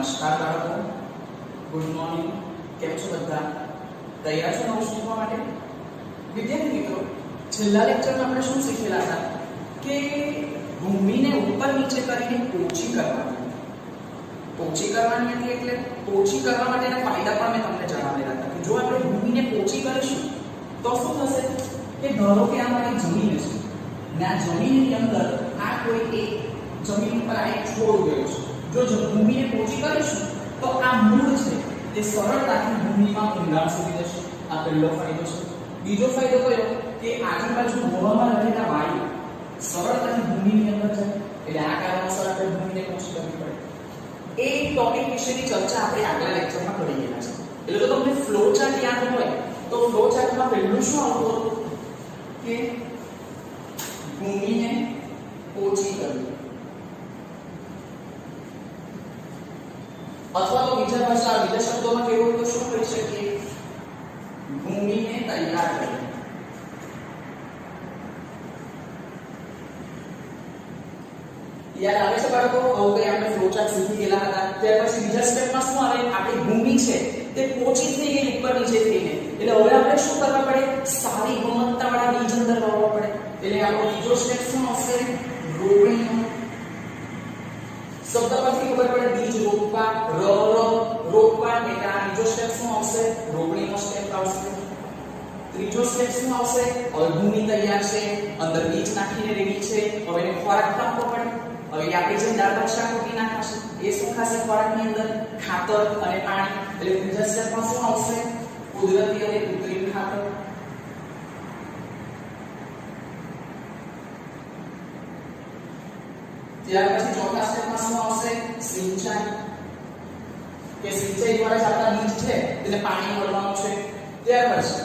નમસ્કાર બાળકો, good morning. કેમ છો બધા? તૈયાર છો નવું શીખવા માટે? વિદ્યાર્થી મિત્રો, છેલ્લા લેક્ચરમાં આપણે શું શીખેલા હતા કે ભૂમિને ઉપર નીચે કરીને પોચી કરવાની. પોચી કરવાની હતી એટલે પોચી કરવા માટેના ફાયદા પણ મેં તમને જણાવેલા હતા કે જો આપણે ભૂમિને પોચી કરીશું તો શું થશે કે ધારો કે આ મારી જમીન છે ને આ જમીનની અંદર આ કોઈ એક જમીન પર આ એક છોડ ગયો છે. જો ભૂમિને પોચી કરીશું તો આ મૂળ છે તે સરળતાથી ભૂમિમાં ઊંડાણ સુધી જશે. આ પહેલો ફાયદો છે. બીજો ફાયદો કયો કે આજુબાજુ હવામાં રહેલા વાયુ સરળતાથી ભૂમિની અંદર જાય. એટલે આ કારણોસર આપણે ભૂમિને પોચી કરવી પડે. એ ટોપિક વિશેની ચર્ચા આપણે આગલા લેક્ચરમાં કરી ગયા છે. એટલે જો તમને ફ્લો ચાર્ટ યાદ હોય તો ફ્લો ચાર્ટમાં પહેલું શું આવતું હતું કે ભૂમિને પોચી કરવી, અથવા તો બીજા શબ્દોમાં કેવું હોય તો શું કરી શકીએ? ભૂમિને તૈયાર કરવી. યાદ આવે છે બાળકો? આવું કઈ આપણે ફ્લો ચાર્ટ શીખી ગયેલા હતા. ત્યાર પછી બીજા સ્ટેપમાં શું આવે? આપણી ભૂમિ છે તે પોચી થઈ ગઈ ઉપર નીચે થઈને. એટલે હવે આપણે શું કરવા પડે? સારી ગુણવત્તાવાળા બીજ અંદર વાવવા પડે. એટલે આપણો બીજો સ્ટેપ શું આવશે? રોપણીનો. શબ્દ પરથી ખબર પડે બીજ રોપવા, રોપવા એટલે આ બીજો સ્ટેપ શું આવશે? રોપણીનો સ્ટેપ આવશે. ત્રીજો સ્ટેપ શું આવશે? હવે ભૂમિ તૈયાર છે, અંદર બીજ નાખીને રેડી છે, હવે એને ખોરાક આપવો પડે. હવે આપણે જે દાળ ભાત શાક રોટી નાખશે એ શું ખાશે ખોરાકની અંદર? ખાતર અને પાણી. એટલે ત્રીજા સ્ટેપમાં શું આવશે? કુદરતી અને કૃત્રિમ ખાતર. ત્યાર પછી ચોથા સ્ટેપમાં શું આવશે? સિંચાઈ. કે સિંચાઈ દ્વારા જ આપણા બીજ છે તેને પાણી મળવાનું છે. ત્યાર પછી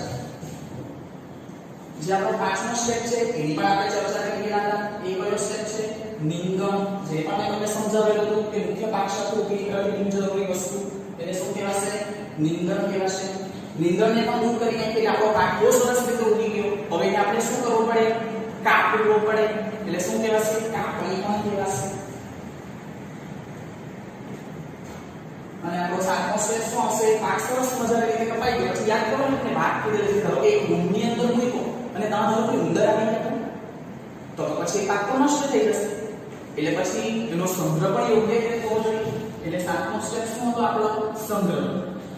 જે આપણો પાંચમો સ્ટેપ છે એની પણ આપણે ચર્ચા કરી ગયા હતા. એ કયો સ્ટેપ છે? નિંદણ. જે પણ મેં તમને સમજાવેલું હતું કે મુખ્ય પાક સાથે ઉભી કરેલી બિનજરૂરી વસ્તુ એને શું કહેવાશે? નિંદણ કહેવાશે. નિંદણને પણ દૂર કરીને કે આપણો પાક બહુ સરસ રીતે ઉગી ગયો, હવે એને આપણે શું કરવું પડે? કાપવો પડે. એટલે શું કહેવાશે? કાપણી પણ કહેવાશે. અને આપણો સાતમો સ્ટેપ શું આવશે? પાક સરસ મજાની રીતે કપાઈ ગયો પછી યાદ કરો ને વાત કરેલી ધારો કે ભૂમિની અંદર મૂક્યો અને ત્યાં ધારો કે ઉંદર આવી ગયો તો પછી પાક તો નષ્ટ થઈ જશે. એટલે પછી એનો સંગ્રહ પણ યોગ્ય રીતે થવો જોઈએ. એટલે સાતમો સ્ટેપ શું હતો આપણો? સંગ્રહ.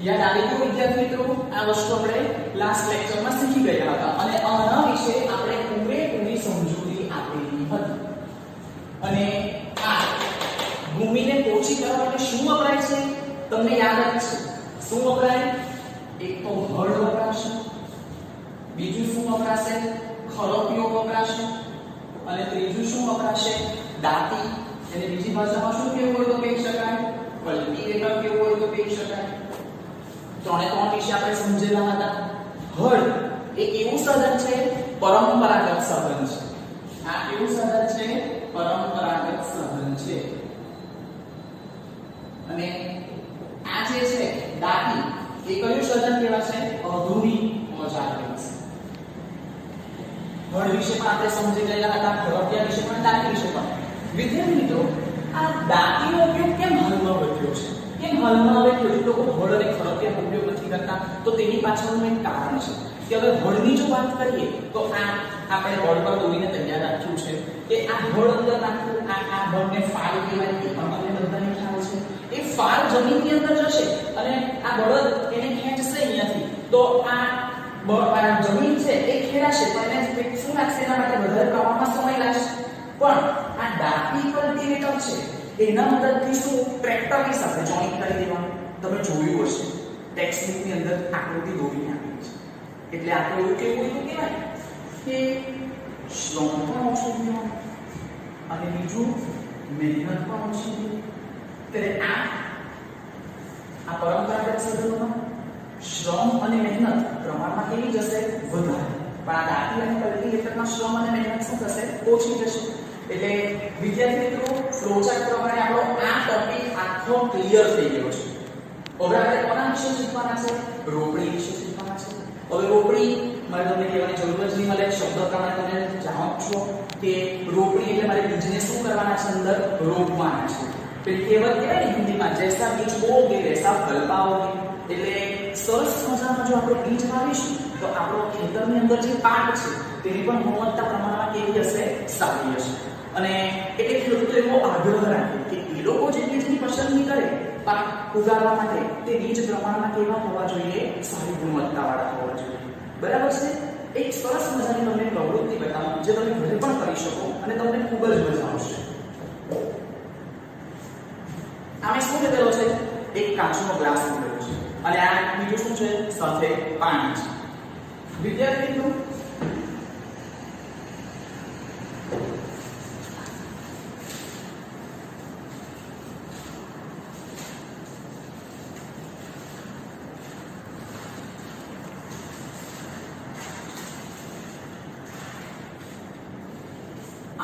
યાદ આવી ગયું વિદ્યાર્થી મિત્રો? આ વસ્તુ આપણે લાસ્ટ લેક્ચરમાં શીખી ગયા હતા અને આના વિશે આપણે પૂરેપૂરી સમજૂતી આપેલી હતી. અને આ ભૂમિને પોચી કરવા માટે શું વપરાય છે તમને યાદ જ છે. શું વપરાય? એક તો હળ વપરાશે, બીજું શું વપરાશે? ખરપિયો વપરાશે, અને ત્રીજું શું વપરાશે? દાંતી. એને બીજી ભાષામાં શું કહેવું હોય તો કહી શકાય? કલ્ટીવેટર કહેવું હોય તો કહી શકાય. ત્રણે ત્રણ વિશે આપણે સમજેલા હતા. હળ એક એવું સાધન છે, પરંપરાગત સાધન છે. આ કેવું સાધન છે? પરંપરાગત સાધન છે. અને આ જે છે દાંતી એ કયું સાધન કહેવાશે? આધુનિક ઓજાર કહેવાશે. હળ વિશે પણ આપણે સમજી ગયા હતા, ખરપિયા વિશે પણ, દાંતી વિશે પણ. વિદ્યાર્થી મિત્રો, આ દાંતીનો ઉપયોગ કેમ હાલમાં વધ્યો છે? કેમ હાલમાં હવે ખેડૂત લોકો હળ અને ખરપિયાનો ઉપયોગ નથી કરતા? તો તેની પાછળનું એક કારણ છે કે હવે હળની જો વાત કરીએ તો આ આપણે હળ પર દોરીને તૈયાર રાખ્યું છે કે આ હળ અંદર નાખવું, આ હળને ફાલ કહેવાય, એ પણ તમને બધાને ખ્યાલ છે. એ ફાલ જમીનની અંદર જશે અને આ બળદ એને ખેંચશે અહીંયાથી તો આ જમીન છે એ ખેડાશે, પણ એને શું લાગશે? એના માટે વધારે પ્રમાણમાં સમય લાગશે. પણ આ દાંતી કલ્ટીવેટર છે એના મદદથી શું ટ્રેક્ટરની સાથે જોઈન્ટ કરી દેવાનું. તમે જોયું હશે ટેક્સ્ટબુકની અંદર આકૃતિ દોરીને આપી છે. એટલે આપણે એવું કેવું હોય તો કહેવાય કે શ્રમ પણ ઓછું થયું અને બીજું મહેનત પણ ઓછી થઈ. એટલે આ પરંપરાગત સાધનોમાં શ્રમ અને મહેનત પ્રમાણમાં કેવી જશે? વધારે. પણ આ દાંતી અને કલ્ટીવેટરમાં શ્રમ અને મહેનત શું થશે? ઓછી જશે. એટલે વિદ્યાર્થી મિત્રો, ફ્લોચાર્ટ પ્રમાણે આપણો આ ટોપિક આખો ક્લિયર થઈ ગયો છે. હવે આપણે કોના વિશે શીખવાના છે? રોપણી વિશે શીખવાના છે. હવે રોપણી મારે તમને કહેવાની જરૂર જ નહીં મળે. શબ્દ પ્રમાણે તમે જાણો છો કે રોપણી એટલે મારે બીજને શું કરવાના છે? અંદર રોપવાના છે. પેલી કહેવત કહેવાય ને હિન્દીમાં, જૈસા બીજ બોઓગે વૈસા ફલ પાઓગે. એટલે સરસ મજામાં જો આપણે બીજ વાવીશું તો આપણો ખેતરની અંદર જે પાક છે તેની પણ ગુણવત્તા પ્રમાણમાં કેવી હશે? સારી હશે. અને એટલે ખેડૂતો એવો આગ્રહ રાખે કે એ લોકો જે બીજની પસંદગી કરે પાક ઉગાડવા માટે તે બીજ પ્રમાણમાં કેવા હોવા જોઈએ? સારી ગુણવત્તાવાળા હોવા જોઈએ. બરાબર છે? એક સરસ મજાની તમને પ્રવૃત્તિ બતાવું જે તમે ઘરે પણ કરી શકો અને તમને ખૂબ જ મજા આવશે. આમે શું લીધેલો છે? એક કાચનો ગ્લાસ લીધેલો છે અને આ બીજું શું છે? સાથે પાણી છે. વિદ્યાર્થી મિત્રો,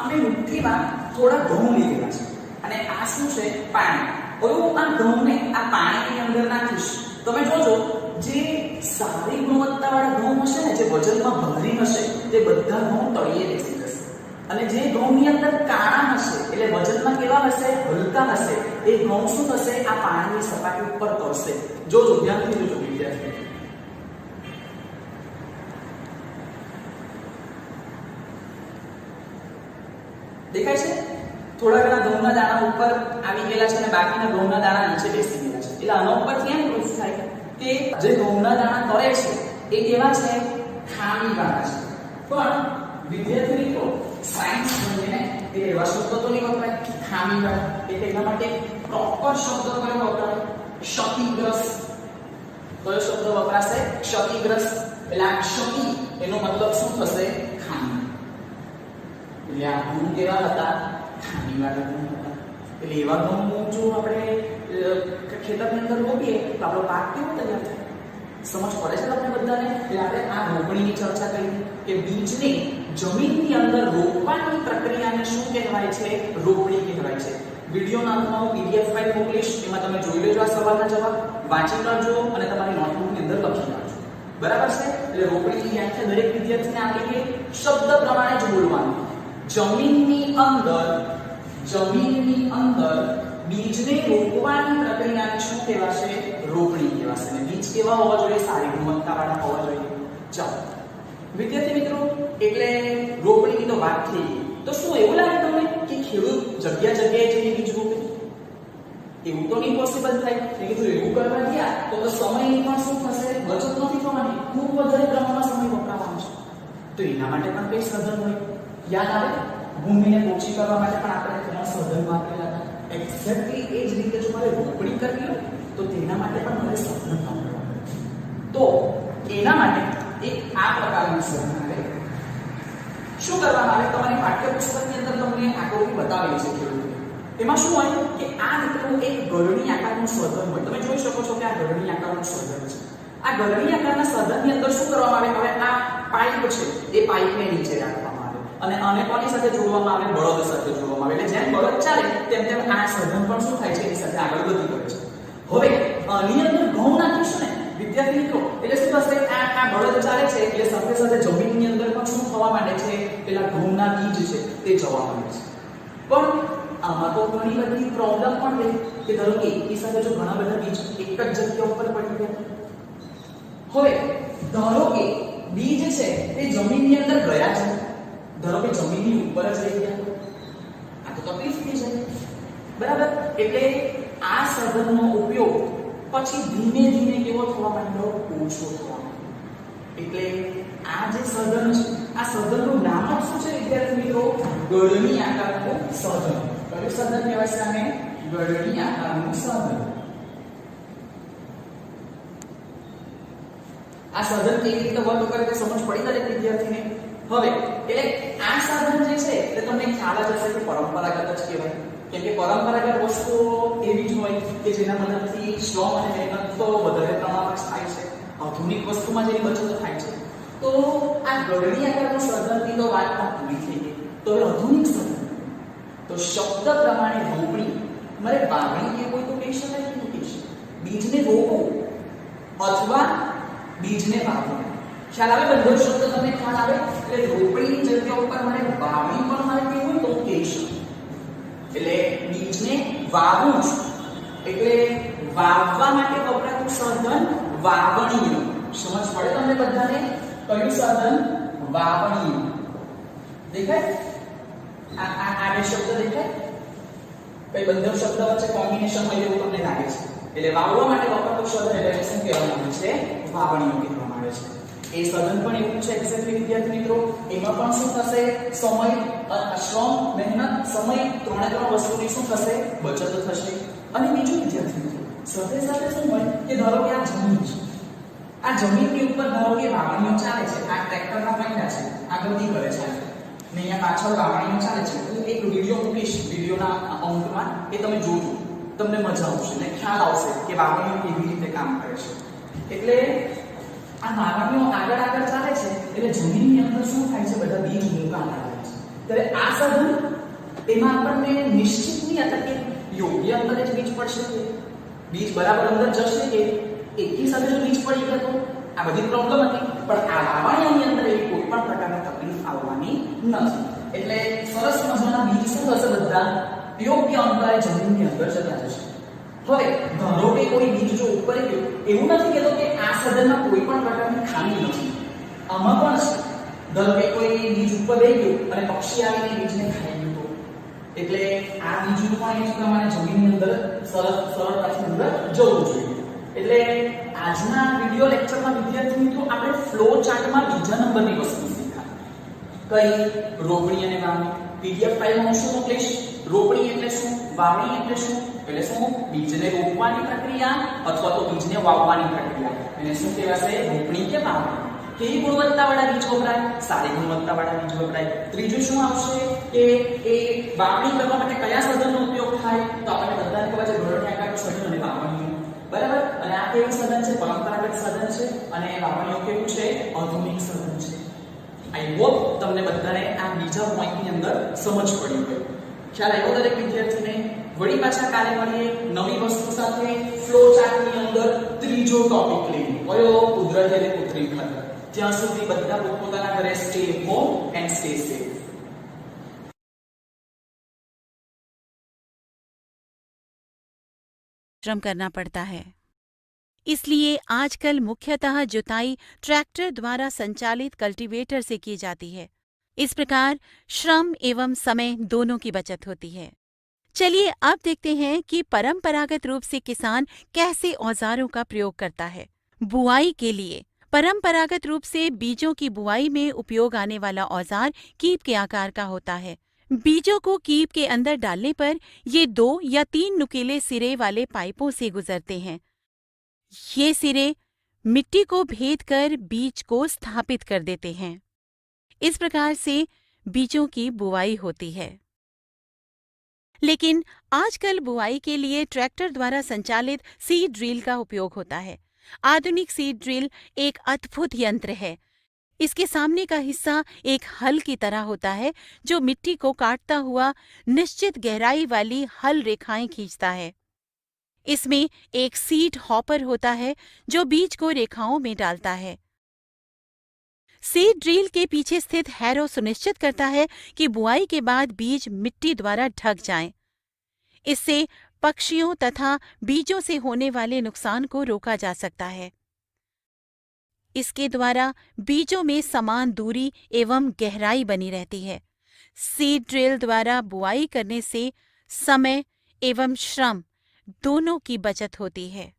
અમે મુઠ્ઠીમાં થોડા ઘઉં લીધેલા છે અને આ શું છે? પાણી. હવે હું આ ઘઉંને આ પાણીની અંદર નાખીશ. તમે જોજો જે સારી ગુણવત્તાવાળા ઘઉં હશે ને, જે વજનમાં ભારી હશે, તે બધા ઘઉં તળિયે બેસી જશે. અને જે ઘઉંની અંદર કાળા હશે એટલે વજનમાં કેવા હશે? હલકા હશે. એ ઘઉં શું થશે? આ પાણીની સપાટી ઉપર તરશે. જોજો, ધ્યાનથી જોજો વિદ્યાર્થી. દેખાય છે? થોડા ઘણા ઘઉંના દાણા ઉપર આવી ગયેલા છે અને બાકીના ઘઉંના દાણા નીચે બેસી ગયેલા છે. એટલે આના ઉપરથી એમ પ્રૂફ થાય કે જે ઘઉંના દાણા તળે છે એ કેવા છે? ખામીવાળા છે. પણ વિદ્યાર્થી મિત્રો, સાયન્સ ભણીને એ એવા શબ્દ તો નહીં વપરાય ખામીવાળા. એટલે એના માટે પ્રોપર શબ્દ કયો વપરાય? ક્ષતિગ્રસ્ત. કયો શબ્દ વપરાશે? ક્ષતિગ્રસ્ત. એટલે આ ક્ષતિ એનો મતલબ શું થશે? ખામી. એટલે આ ઘઉં કેવા હતા? ખામીવાળા ઘઉં હતા. એટલે એવા ઘઉં જો આપણે ખેતરની અંદર રોપીએ તો આપણો પાક કેવો તૈયાર થાય? સમજ પડે છે તમને બધાને? એટલે આપણે આ રોપણીની ચર્ચા કરી કે બીજને જમીનની અંદર રોપવાની પ્રક્રિયાને શું કહેવાય છે? રોપણી કહેવાય છે. વિડિયોના અંતમાં હું PDF ફાઇલ મોકલીશ, એમાં તમે જોઈ લેજો આ સવાલના જવાબ, વાંચી લેજો અને તમારી નોટબુકની અંદર લખી નાખજો. બરાબર છે? એટલે રોપણીની વ્યાખ્યા દરેક વિદ્યાર્થીને આપી કે શબ્દ પ્રમાણે જ બોલવાનું. જમીનની અંદર બીજને રોપવાની પ્રક્રિયાને શું કહેવાશે? રોપણી કહેવાશે. અને બીજ કેવા હોવા જોઈએ? સારી ગુણવત્તાવાળા હોવા જોઈએ. ચાલો વિદ્યાર્થી મિત્રો, એટલે રોપણીની તો વાત થઈ. તો શું એવું લાગે તમને કે ખેડૂત જગ્યાએ જઈને બીજ રોપે? એવું તો નહીં પોસિબલ થાય. કે જો એવું કરવા ગયા તો સમયની પણ શું થશે? બચત નથી થવાની. ખૂબ વધારે પ્રમાણમાં સમય વપરાવાનો છે. તો એના માટે પણ કઈ સાધન હોય? યાદ આવે? ભૂમિને પોચી કરવા માટે પણ આપણે ઘણા સાધન વાપરેલા હતા. એક્ઝેક્ટલી એ જ રીતે જો મારે રોપણી કરવી હોય તો તેના માટે પણ મારે સાધન વાપરવા. તો એના માટે એક આ પ્રકારનું સાધન આવે. શું કરવાનું આવે? તમારી પાઠ્યપુસ્તકની અંદર તમને આકૃતિ બતાવેલી છે ખેડૂતોએ. એમાં શું હોય કે આ રીતનું એક ગળણી આકારનું સાધન હોય. તમે જોઈ શકો છો કે આ ગળણી આકારનું સાધન છે. આ ગળણી આકારના સાધનની અંદર શું કરવામાં આવે? હવે આ પાઇપ છે, એ પાઇપને નીચે રાખવામાં આવે અને આને કોની સાથે જોડવામાં આવે? બળદ સાથે જોડવામાં આવે. એટલે જેમ બળદ ચાલે તેમ તેમ આ સાધન પણ શું થાય છે? એની સાથે આગળ ગતિ કરે છે. હવે આની અંદર ઘઉં નાખીશું ને વિદ્યાર્થી મિત્રો, એટલે શું થશે? આ બળદ ચાલે છે એટલે સાથે સાથે જમીનની અંદર પણ શું થવા માંડે છે? પેલા ઘઉંના બીજ છે તે જવા માંડે છે. પણ આમાં તો ઘણી બધી પ્રોબ્લેમ પણ રહી કે ધારો કે એકી સાથે જો ઘણા બધા બીજ એક જ જગ્યા ઉપર પડી ગયા, હવે ધારો કે બીજ છે તે જમીનની અંદર ગયા છે, ધારો કે જમીનની ઉપર જ રહી ગયા, આ તો તકલીફ થઈ જાય. બરાબર? એટલે આ સાધનનો ઉપયોગ પછી ધીમે ધીમે કેવો થવા માંડ્યો? ઓછો થવા માંડ્યો. એટલે આ જે સાધન છે, આ સાધનનું નામ જ શું છે વિદ્યાર્થી મિત્રો? ગળણી આકારનું સાધન. કયું સાધન કહેવાય છે આને? ગળણી આકારનું સાધન. આ સાધન કેવી રીતે વર્ક કરે તે સમજ પડી દરેક વિદ્યાર્થીને. હવે એટલે આ સાધન જે છે તે તમને ખ્યાલ જ હશે કે પરંપરાગત જ કહેવાય. કેમ કે પરંપરાગત વસ્તુઓ એવી જ હોય કે જેના મદદથી શ્રમ અને મહેનત તો વધારે પ્રમાણમાં થાય છે. આધુનિક વસ્તુમાં જેની બચત થાય છે. તો આ ગળણી આકારનું સાધનની તો વાત પૂરી થઈ ગઈ. તો હવે આધુનિક સાધન, તો શબ્દ પ્રમાણે રોપણી, મારે વાવણી કે કોઈ તો કહી શકાય કે કહી શકાય? બીજને રોપવું અથવા બીજને વાવવું. ખ્યાલ આવે? બધો શબ્દ તમને ખ્યાલ આવે? એટલે રોપણીની જગ્યા ઉપર મારે વાવણી પણ મારે કેવું હોય તો કહી શકું. એટલે બીજને વાવું છું એટલે વાવવા માટે વપરાતું સાધન વાવણીયું. સમજ પડે તમને બધાને? કયું સાધન? વાવણીયું. દેખાય? આ બે શબ્દ દેખાય? કઈ બંને શબ્દ વચ્ચે કોમ્બિનેશન હોય એવું તમને લાગે છે? એટલે વાવવા માટે વપરાતું સાધન એટલે શું કહેવામાં આવે છે? વાવણીયું કહેવામાં આવે છે. એ સાધન પણ એવું છે એક્ઝેક્ટલી વિદ્યાર્થી મિત્રો. એમાં પણ શું થશે? સમય, શ્રમ, મહેનત, સમય ત્રણે વસ્તુની શું થશે? બચત થશે. અને બીજું વિદ્યાર્થી મિત્રો, સાથે સાથે શું હોય કે ધારો કે આ જમીન છે, આ જમીનની ઉપર ધારો કે વાવણીઓ ચાલે છે, આ ટ્રેક્ટરના પૈડા છે, આ ગતિ કરે છે ને અહીંયા પાછળ વાવણીઓ ચાલે છે. હું એક વિડિયો મૂકીશ વિડિયોના અંકમાં, એ તમે જોજો, તમને મજા આવશે ને ખ્યાલ આવશે કે વાવણીઓ કેવી રીતે કામ કરે છે. એટલે આ વાવણીઓ આગળ ચાલે છે એટલે જમીનની અંદર શું થાય છે? બધા બીજ મૂકાતા હોય છે. ત્યારે આ સાધન એમાં આપણને નિશ્ચિત નહીં હતા કે યોગ્ય અંતરે જ બીજ પડશે, બીજ બરાબર અંદર જશે કે એકી સાથે જો બીજ પડી ગયા તો આ બધી પ્રોબ્લેમ હતી. પણ આ વાવણીઓની અંદર એવી કોઈ પણ પ્રકારની તકલીફ આવવાની નથી. એટલે સરસ મજાના બીજ શું થશે? બધા યોગ્ય અંતરે જમીનની અંદર જતા જશે. હવે ધારો કે કોઈ બીજ જો ઉપર ગયું, એવું નથી કહેતો કે આ સાધનમાં કોઈ પણ પ્રકારની ખામી નથી. આમાં પણ છે. ધારો કે કોઈ બીજ ઉપર રહી ગયું અને પક્ષી આવીને બીજને ખાઈ ગયું, એટલે આ બીજું પણ એ પ્રમાણે જમીનની અંદર સરળતાથી અંદર જવું જોઈએ. એટલે આજના વિડિયો લેક્ચરમાં વિદ્યાર્થી મિત્રો આપણે ફ્લો ચાર્ટમાં બીજા નંબરની વસ્તુ શીખ્યા. કઈ? રોપણી અને વાવણી. પીડીએફ ફાઇલમાં હું શું મોકલીશ? રોપણી એટલે શું? વાવણી એટલે શું? એટલે શું? બીજને રોપવાની પ્રક્રિયા અથવા તો બીજને વાવવાની પ્રક્રિયા. એને શું કહેવાશે? રોપણી કે વાવણી. કેવી ગુણવત્તાવાળા બીજ વપરાય? સારી ગુણવત્તાવાળા બીજ વપરાય. ત્રીજું શું આવશે કે એ વાવણી કરવા માટે કયા સાધનનો ઉપયોગ થાય? તો આપણને બધાને ખબર છે ઘોરણી આકાર છોડ્યું અને વાવણીયું. બરાબર? અને આ કેવું સાધન છે? પરંપરાગત સાધન છે. અને વાવણીયું કેવું છે? આધુનિક સાધન છે. આઈ હોપ તમને બધાને આ બીજા પોઈન્ટની અંદર સમજ પડી હોય. ખ્યાલ આવ્યો દરેક વિદ્યાર્થીને? વળી પાછા કાલે મળીએ નવી વસ્તુ સાથે. ફ્લો ચાર્ટની અંદર ત્રીજો ટોપિક લઈને. કયો? કુદરતી અને કૃત્રિમ ખાતર. ત્યાં સુધી બધા પોતાના ઘરે stay home and stay safe. श्रम करना पड़ता है, इसलिए आजकल मुख्यतः जुताई ट्रैक्टर द्वारा संचालित कल्टीवेटर से की जाती है। इस प्रकार श्रम एवं समय दोनों की बचत होती है। चलिए अब देखते हैं कि परंपरागत रूप से किसान कैसे औजारों का प्रयोग करता है। बुआई के लिए परंपरागत रूप से बीजों की बुआई में उपयोग आने वाला औजार कीप के आकार का होता है। बीजों को कीप के अंदर डालने पर ये 2 या 3 नुकीले सिरे वाले पाइपों से गुजरते हैं। ये सिरे मिट्टी को भेद कर बीज को स्थापित कर देते हैं। इस प्रकार से बीजों की बुआई होती है। लेकिन आजकल बुआई के लिए ट्रैक्टर द्वारा संचालित सीड ड्रिल का उपयोग होता है। आधुनिक सीड ड्रिल एक अद्भुत यंत्र है। इसके सामने का हिस्सा एक हल की तरह होता है जो मिट्टी को काटता हुआ निश्चित गहराई वाली हल रेखाएं खींचता है। इसमें एक सीड हॉपर होता है जो बीज को रेखाओं में डालता है। सीड ड्रिल के पीछे स्थित हैरो सुनिश्चित करता है कि बुआई के बाद बीज मिट्टी द्वारा ढक जाएं। इससे पक्षियों तथा बीजों से होने वाले नुकसान को रोका जा सकता है। इसके द्वारा बीजों में समान दूरी एवं गहराई बनी रहती है। सीड ड्रिल द्वारा बुआई करने से समय एवं श्रम दोनों की बचत होती है।